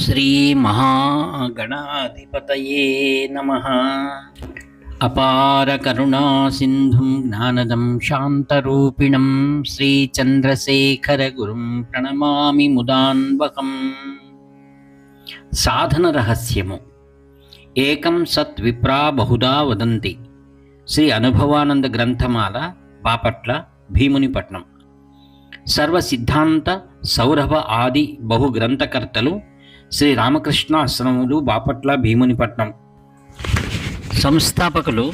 శ్రీ మహాగణాధిపతయే నమః. అపార కరుణా సింధుం జ్ఞానదం శాంతరూపిణం శ్రీచంద్రశేఖర గురుం ప్రణమామి ముదాన్వకం. సాధన రహస్యము. ఏకం సత్ విప్రా బహుదా వదంతి. శ్రీ అనుభవానంద గ్రంథమాల, బాపట్ల, భీమునిపట్నం. సర్వ సిద్ధాంత సౌరభ ఆది బహు గ్రంథకర్తలు శ్రీ రామకృష్ణ ఆశ్రమములు, బాపట్ల, భీమునిపట్నం. సంస్థాపకులు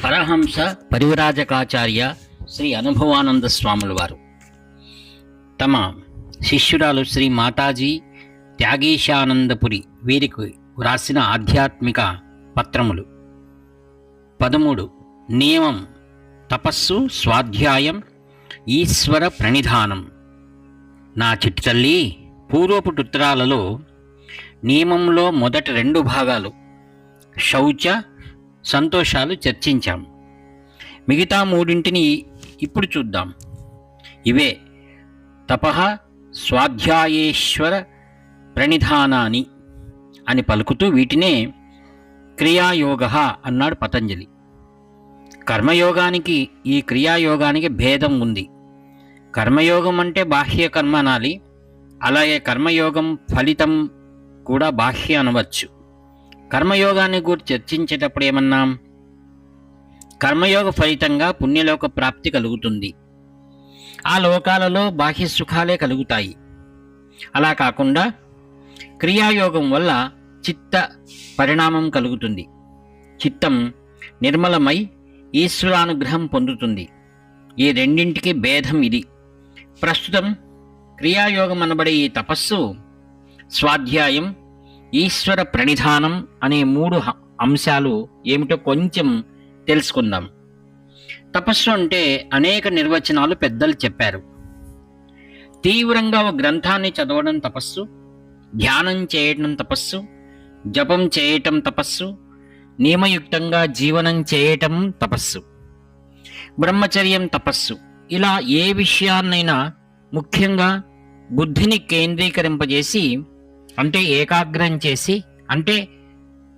పరహంస పరివ్రాజకాచార్య శ్రీ అనుభవానంద స్వాముల వారు. తమ శిష్యురాలు శ్రీ మాతాజీ త్యాగీశానందపురి వీరికి వ్రాసిన ఆధ్యాత్మిక పత్రములు. 13. నియమం, తపస్సు, స్వాధ్యాయం, ఈశ్వర ప్రణిధానం. నా చిట్టి తల్లి, పూర్వపు ఉత్తరాలలో నియమంలో మొదటి 2 భాగాలు శౌచ, సంతోషాలు చర్చించాం. మిగతా 3 ఇప్పుడు చూద్దాం. ఇవే తపః స్వాధ్యాయేశ్వర ప్రణిధానాని అని పలుకుతూ వీటినే క్రియాయోగ అన్నాడు పతంజలి. కర్మయోగానికి ఈ క్రియాయోగానికి భేదం ఉంది. కర్మయోగం అంటే బాహ్య కర్మ అనాలి. అలాగే కర్మయోగం ఫలితం కూడా బాహ్య అనవచ్చు. కర్మయోగాన్ని గురించి చర్చించేటప్పుడు ఏమన్నాం? కర్మయోగ ఫలితంగా పుణ్యలోక ప్రాప్తి కలుగుతుంది. ఆ లోకాలలో బాహ్య సుఖాలే కలుగుతాయి. అలా కాకుండా క్రియాయోగం వల్ల చిత్త పరిణామం కలుగుతుంది. చిత్తం నిర్మలమై ఈశ్వరానుగ్రహం పొందుతుంది. ఈ రెండింటికి భేదం ఇది. ప్రస్తుతం క్రియాయోగం అనబడే ఈ తపస్సు, స్వాధ్యాయం, ఈశ్వర ప్రణిధానం అనే 3 అంశాలు ఏమిటో కొంచెం తెలుసుకుందాం. తపస్సు అంటే అనేక నిర్వచనాలు పెద్దలు చెప్పారు. తీవ్రంగా ఒక గ్రంథాన్ని చదవడం తపస్సు, ధ్యానం చేయటం తపస్సు, జపం చేయటం తపస్సు, నియమయుక్తంగా జీవనం చేయటం తపస్సు, బ్రహ్మచర్యం తపస్సు. ఇలా ఏ విషయాన్నైనా ముఖ్యంగా బుద్ధిని కేంద్రీకరింపజేసి, అంటే ఏకాగ్రం చేసి, అంటే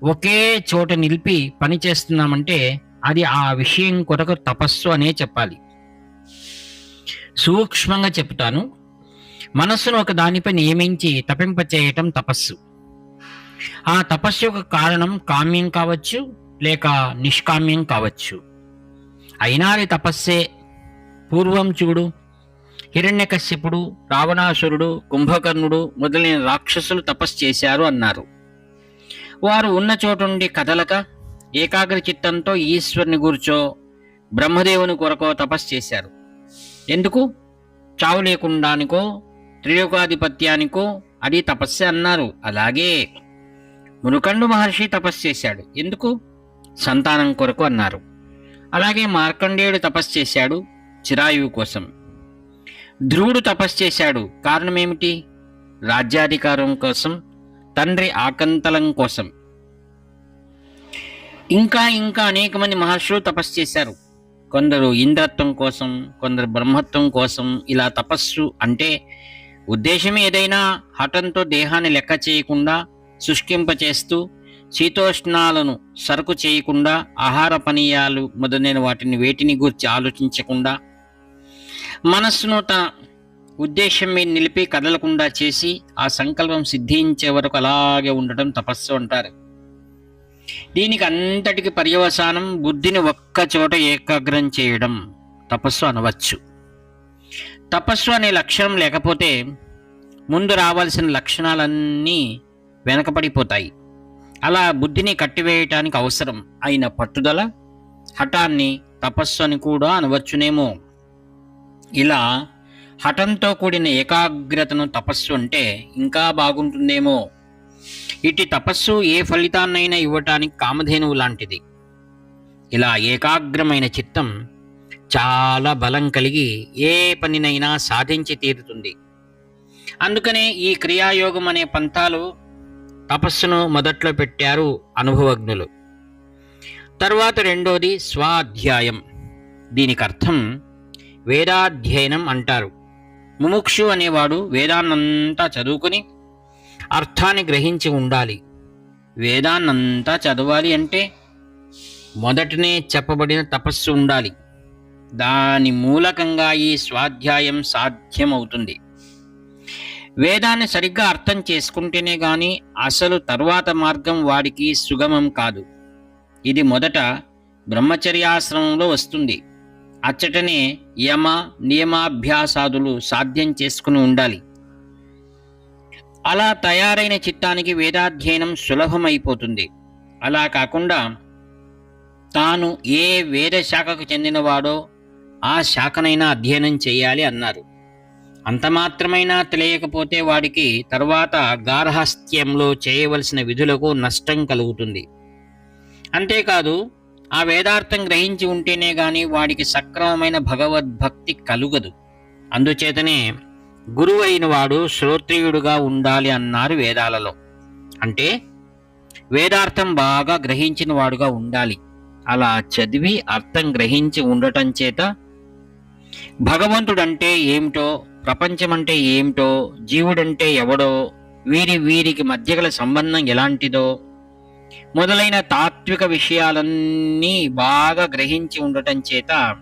ఒకే చోట నిలిపి పని చేస్తున్నామంటే అది ఆ విషయం కొరకు తపస్సు అనే చెప్పాలి. సూక్ష్మంగా చెప్తాను. మనస్సును ఒక దానిపై నియమించి తపింపచేయటం తపస్సు. ఆ తపస్సు యొక్క కారణం కామ్యం కావచ్చు, లేక నిష్కామ్యం కావచ్చు. అయినా అది తపస్సే. పూర్వం చూడు, హిరణ్యకశ్యపుడు, రావణాసురుడు, కుంభకర్ణుడు మొదలైన రాక్షసులు తపస్సు చేశారు అన్నారు. వారు ఉన్న చోటుండి కదలక ఏకాగ్ర చిత్తంతో ఈశ్వరుని గురిచో బ్రహ్మదేవుని కొరకో తపస్సు చేశారు. ఎందుకు? చావు లేకుండానికో, త్రిలోకాధిపత్యానికో అది తపస్సే అన్నారు. అలాగే మునుకండు మహర్షి తపస్సు చేశాడు. ఎందుకు? సంతానం కొరకు అన్నారు. అలాగే మార్కండేయుడు తపస్సు చేశాడు, చిరాయువు కోసం. ధ్రువుడు తపస్సు చేశాడు. కారణం ఏమిటి? రాజ్యాధికారం కోసం, తండ్రి ఆకంతలం కోసం. ఇంకా అనేక మంది మహర్షులు తపస్సు చేశారు. కొందరు ఇంద్రత్వం కోసం, కొందరు బ్రహ్మత్వం కోసం. ఇలా తపస్సు అంటే ఉద్దేశం ఏదైనా హఠంతో దేహాన్ని లెక్క చేయకుండా శుష్కింపచేస్తూ, శీతోష్ణాలను సరుకు చేయకుండా, ఆహార పానీయాలు మొదలైన వేటిని గురించి ఆలోచించకుండా, మనస్సును తన ఉద్దేశం మీద నిలిపి కదలకుండా చేసి ఆ సంకల్పం సిద్ధించే వరకు అలాగే ఉండటం తపస్సు అంటారు. దీనికి అంతటికి పర్యవసానం బుద్ధిని ఒక్క చోట ఏకాగ్రం చేయడం తపస్సు అనవచ్చు. తపస్సు అనే లక్షణం లేకపోతే ముందు రావాల్సిన లక్షణాలన్నీ వెనకపడిపోతాయి. అలా బుద్ధిని కట్టివేయటానికి అవసరం అయిన పట్టుదల, హఠాన్ని తపస్సు అని కూడా అనవచ్చునేమో. ఇలా హఠంతో కూడిన ఏకాగ్రతను తపస్సు అంటే ఇంకా బాగుంటుందేమో. ఇటు తపస్సు ఏ ఫలితాన్నైనా ఇవ్వటానికి కామధేనువు లాంటిది. ఇలా ఏకాగ్రమైన చిత్తం చాలా బలం కలిగి ఏ పనినైనా సాధించి తీరుతుంది. అందుకనే ఈ క్రియాయోగం అనే పంథాలు తపస్సును మొదట్లో పెట్టారు అనుభవజ్ఞులు. తరువాత 2వది స్వాధ్యాయం. దీనికి అర్థం వేదాధ్యయనం అంటారు. ముముక్షు అనేవాడు వేదాన్నంతా చదువుకుని అర్థాన్ని గ్రహించి ఉండాలి. వేదాన్నంతా చదవాలి అంటే మొదటనే చెప్పబడిన తపస్సు ఉండాలి. దాని మూలకంగా ఈ స్వాధ్యాయం సాధ్యమవుతుంది. వేదాన్ని సరిగ్గా అర్థం చేసుకుంటేనే గాని అసలు తరువాత మార్గం వాడికి సుగమం కాదు. ఇది మొదట బ్రహ్మచర్యాశ్రమంలో వస్తుంది. అచ్చటనే యమ నియమాభ్యాసాదులు సాధ్యం చేసుకుని ఉండాలి. అలా తయారైన చిత్తానికి వేదాధ్యయనం సులభమైపోతుంది. అలా కాకుండా తాను ఏ వేద శాఖకు చెందినవాడో ఆ శాఖనైనా అధ్యయనం చేయాలి అన్నారు. అంత మాత్రమైనా తెలియకపోతే వాడికి తర్వాత గార్హస్థ్యంలో చేయవలసిన విధులకు నష్టం కలుగుతుంది. అంతేకాదు ఆ వేదార్థం గ్రహించి ఉంటేనే గాని వాడికి సక్రమమైన భగవద్భక్తి కలుగదు. అందుచేతనే గురువు అయిన వాడు శ్రోత్రియుడుగా ఉండాలి అన్నారు వేదాలలో. అంటే వేదార్థం బాగా గ్రహించిన వాడుగా ఉండాలి. అలా చదివి అర్థం గ్రహించి ఉండటం చేత భగవంతుడంటే ఏమిటో, ప్రపంచమంటే ఏమిటో, జీవుడంటే ఎవడో, వీరికి మధ్య గల సంబంధం ఎలాంటిదో మొదలైన తాత్విక విషయాలన్నీ బాగా గ్రహించి ఉండటం చేత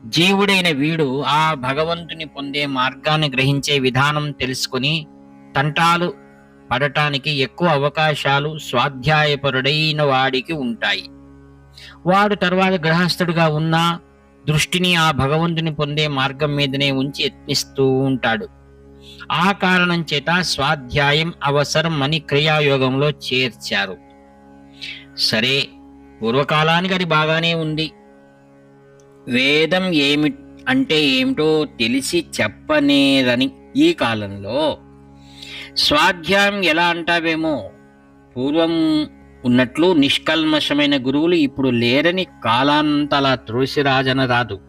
జీవుడైన వీడు ఆ భగవంతుని పొందే మార్గాన్ని గ్రహించే విధానం తెలుసుకుని తంటాలు పడటానికి ఎక్కువ అవకాశాలు స్వాధ్యాయపరుడైన వాడికి ఉంటాయి. వాడు తర్వాత గృహస్థుడిగా ఉన్నా దృష్టిని ఆ భగవంతుని పొందే మార్గం మీదనే ఉంచి యత్నిస్తూ ఉంటాడు. ఆ కారణం చేత స్వాధ్యాయం అవసరం అని క్రియాయోగంలో చేర్చారు. సరే, పూర్వకాలానికి అది బాగానే ఉంది. వేదం అంటే ఏమిటో తెలిసి చెప్పనేరని ఈ కాలంలో స్వాధ్యాయం ఎలా అంటావేమో, పూర్వం ఉన్నట్లు నిష్కల్మషమైన గురువులు ఇప్పుడు లేరని కాలాంతలా త్రోసిరాజన రాదు.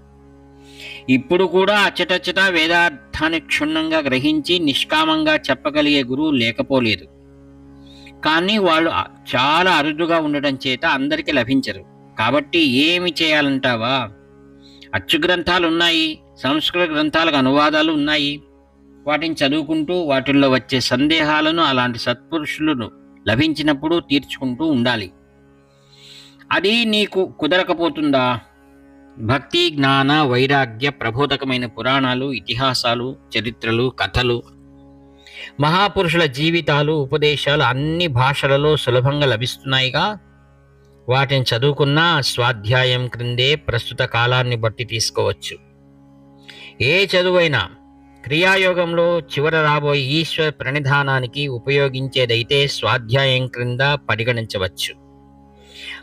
ఇప్పుడు కూడా అచ్చటచ్చట వేదార్థాన్ని క్షుణ్ణంగా గ్రహించి నిష్కామంగా చెప్పగలిగే గురువు లేకపోలేదు. కానీ వాళ్ళు చాలా అరుదుగా ఉండటం చేత అందరికీ లభించరు. కాబట్టి ఏమి చేయాలంటావా? అచ్చు గ్రంథాలు ఉన్నాయి, సంస్కృత గ్రంథాలకు అనువాదాలు ఉన్నాయి. వాటిని చదువుకుంటూ వాటిల్లో వచ్చే సందేహాలను అలాంటి సత్పురుషులను లభించినప్పుడు తీర్చుకుంటూ ఉండాలి. అది నీకు కుదరకపోతుందా? భక్తి, జ్ఞాన, వైరాగ్య ప్రబోధకమైన పురాణాలు, ఇతిహాసాలు, చరిత్రలు, కథలు, మహాపురుషుల జీవితాలు, ఉపదేశాలు అన్ని భాషలలో సులభంగా లభిస్తున్నాయిగా. వాటిని చదువుకున్నా స్వాధ్యాయం క్రిందే ప్రస్తుత కాలాన్ని బట్టి తీసుకోవచ్చు. ఏ చదువైనా క్రియాయోగంలో చివర రాబోయే ఈశ్వర ప్రణిధానానికి ఉపయోగించేదైతే స్వాధ్యాయం క్రింద పరిగణించవచ్చు.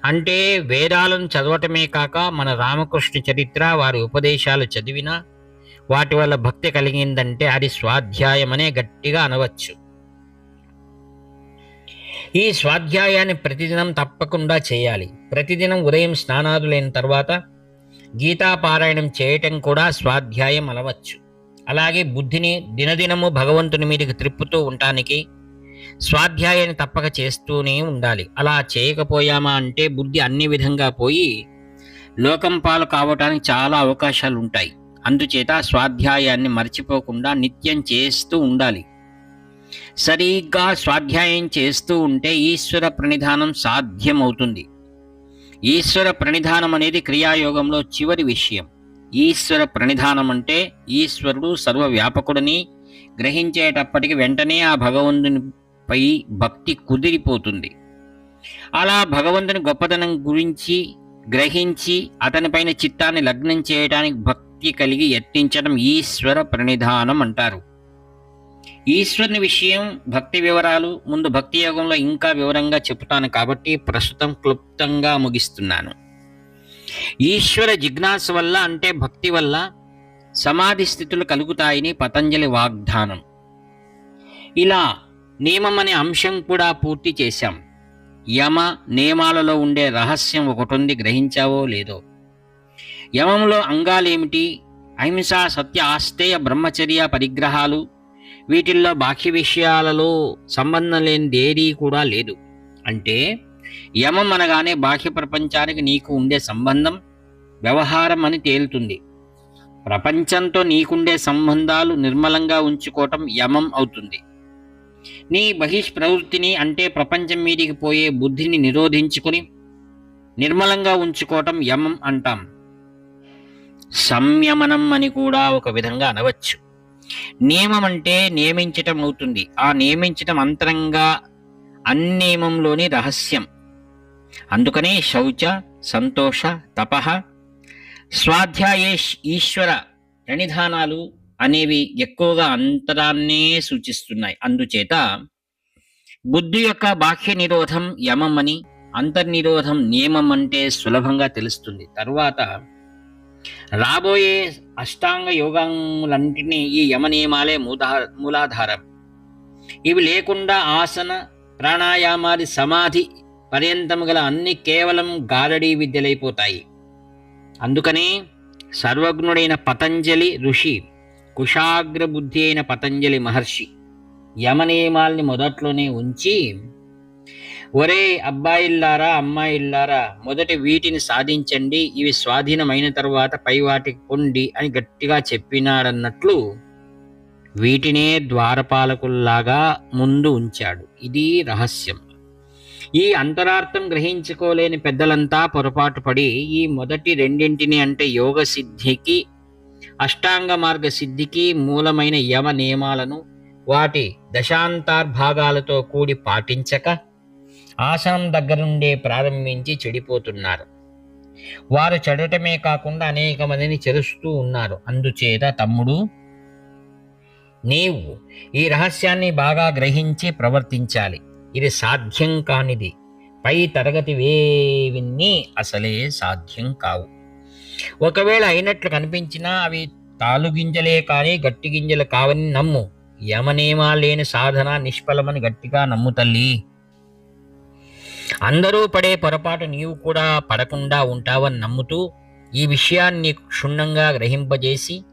అంటే వేదాలను చదవటమే కాక మన రామకృష్ణ చరిత్ర, వారి ఉపదేశాలు చదివినా వాటి వల్ల భక్తి కలిగిందంటే అది స్వాధ్యాయమనే గట్టిగా అనవచ్చు. ఈ స్వాధ్యాయాన్ని ప్రతిదినం తప్పకుండా చేయాలి. ప్రతిదినం ఉదయం స్నానాదులైన తర్వాత గీతాపారాయణం చేయటం కూడా స్వాధ్యాయం అనవచ్చు. అలాగే బుద్ధిని దినదినము భగవంతుని మీదకి త్రిప్పుతూ ఉండటానికి స్వాధ్యాయాన్ని తప్పక చేస్తూనే ఉండాలి. అలా చేయకపోయామా అంటే బుద్ధి అన్ని విధంగా పోయి లోకం పాలు కావటానికి చాలా అవకాశాలు ఉంటాయి. అందుచేత స్వాధ్యాయాన్ని మర్చిపోకుండా నిత్యం చేస్తూ ఉండాలి. సరిగ్గా స్వాధ్యాయం చేస్తూ ఉంటే ఈశ్వర ప్రణిధానం సాధ్యమవుతుంది. ఈశ్వర ప్రణిధానం అనేది క్రియాయోగంలో చివరి విషయం. ఈశ్వర ప్రణిధానం అంటే ఈశ్వరుడు సర్వవ్యాపకుడని గ్రహించేటప్పటికి వెంటనే ఆ భగవంతునిపై భక్తి కుదిరిపోతుంది. అలా భగవంతుని గొప్పతనం గురించి గ్రహించి అతనిపైన చిత్తాన్ని లగ్నం చేయడానికి భక్తి కలిగి యత్నించడం ఈశ్వర ప్రణిధానం అంటారు. ఈశ్వరుని విషయం, భక్తి వివరాలు ముందు భక్తి యోగంలో ఇంకా వివరంగా చెబుతాను కాబట్టి ప్రస్తుతం క్లుప్తంగా ముగిస్తున్నాను. ఈశ్వర జిజ్ఞాస వల్ల అంటే భక్తి వల్ల సమాధి స్థితులు కలుగుతాయని పతంజలి వాగ్దానం. ఇలా నియమం అనే అంశం కూడా పూర్తి చేశాం. యమ నియమాలలో ఉండే రహస్యం ఒకటుంది, గ్రహించావో లేదో? యమంలో అంగాలేమిటి? అహింస, సత్య, ఆస్తేయ, బ్రహ్మచర్య, పరిగ్రహాలు. వీటిల్లో బాహ్య విషయాలలో సంబంధం లేనిది ఏదీ కూడా లేదు. అంటే యమం అనగానే బాహ్య ప్రపంచానికి నీకు ఉండే సంబంధం, వ్యవహారం అని తేలుతుంది. ప్రపంచంతో నీకుండే సంబంధాలు నిర్మలంగా ఉంచుకోవటం యమం అవుతుంది. నీ బహిష్ప్రవృత్తిని అంటే ప్రపంచం మీదికి పోయే బుద్ధిని నిరోధించుకుని నిర్మలంగా ఉంచుకోవటం యమం అంటాం. సంయమనం అని కూడా ఒక విధంగా అనవచ్చు. నియమం అంటే నియమించటం అవుతుంది. ఆ నియమించటం అంతరంగా అన్నియమంలోని రహస్యం. అందుకనే శౌచ, సంతోష, తపః, స్వాధ్యాయే ఈశ్వర ప్రణిధానాలు అనేవి ఎక్కువగా అంతరాన్నే సూచిస్తున్నాయి. అందుచేత బుద్ధి యొక్క బాహ్య నిరోధం యమం అని, అంతర్నిరోధం నియమం అంటే సులభంగా తెలుస్తుంది. తరువాత రాబోయే అష్టాంగ యోగములన్నింటినీ ఈ యమ నియమాలే మూలాధారం. ఇవి లేకుండా ఆసన, ప్రాణాయామాది, సమాధి పర్యంతము గల అన్ని కేవలం గారడీ విద్యలైపోతాయి. అందుకనే సర్వజ్ఞుడైన పతంజలి ఋషి, కుశాగ్ర బుద్ధి అయిన పతంజలి మహర్షి యమ నియమాల్ని మొదట్లోనే ఉంచి, ఒరే అబ్బాయిల్లారా, అమ్మాయిల్లారా, మొదటి వీటిని సాధించండి, ఇవి స్వాధీనమైన తర్వాత పై వాటికి పొండి అని గట్టిగా చెప్పినాడన్నట్లు వీటినే ద్వారపాలకుల్లాగా ముందు ఉంచాడు. ఇది రహస్యం. ఈ అంతరార్థం గ్రహించుకోలేని పెద్దలంతా పొరపాటు పడి ఈ మొదటి రెండింటిని అంటే యోగ సిద్ధికి, అష్టాంగ మార్గ సిద్ధికి మూలమైన యమ నియమాలను వాటి దశాంతర్భాగాలతో కూడి పాటించక ఆసనం దగ్గర నుండే ప్రారంభించి చెడిపోతున్నారు. వారు చెడటమే కాకుండా అనేక మందిని చెరుస్తూ ఉన్నారు. అందుచేత తమ్ముడు, నీవు ఈ రహస్యాన్ని బాగా గ్రహించి ప్రవర్తించాలి. ఇది సాధ్యం కానిది. పై తరగతివేవిన్నీ అసలే సాధ్యం కావు. ఒకవేళ అయినట్లు కనిపించినా అవి తాలుగింజలే కానీ గట్టి గింజలు కావని నమ్ము. యమనియమా లేని సాధన నిష్ఫలమని గట్టిగా నమ్ము తల్లి. అందరూ పడే పొరపాటు నీవు కూడా పడకుండా ఉంటావని నమ్ముతూ ఈ విషయాన్ని నీకు క్షుణ్ణంగా గ్రహింపజేసి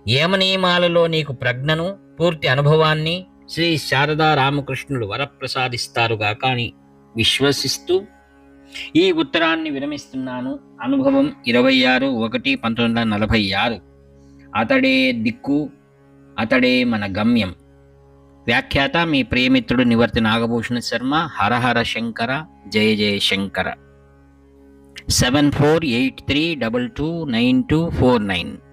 యమనియమాలలో నీకు ప్రజ్ఞను, పూర్తి అనుభవాన్ని శ్రీ శారదా రామకృష్ణులు వరప్రసాదిస్తారుగా కానీ విశ్వసిస్తూ ఈ ఉత్తరాన్ని విరమిస్తున్నాను. అనుభవం 26/1/1946. అతడే దిక్కు, అతడే మన గమ్యం. వ్యాఖ్యాత మీ ప్రియమిత్రుడు నివర్తి నాగభూషణ శర్మ. హరహర శంకర, జయ జయ శంకర. 7483229249.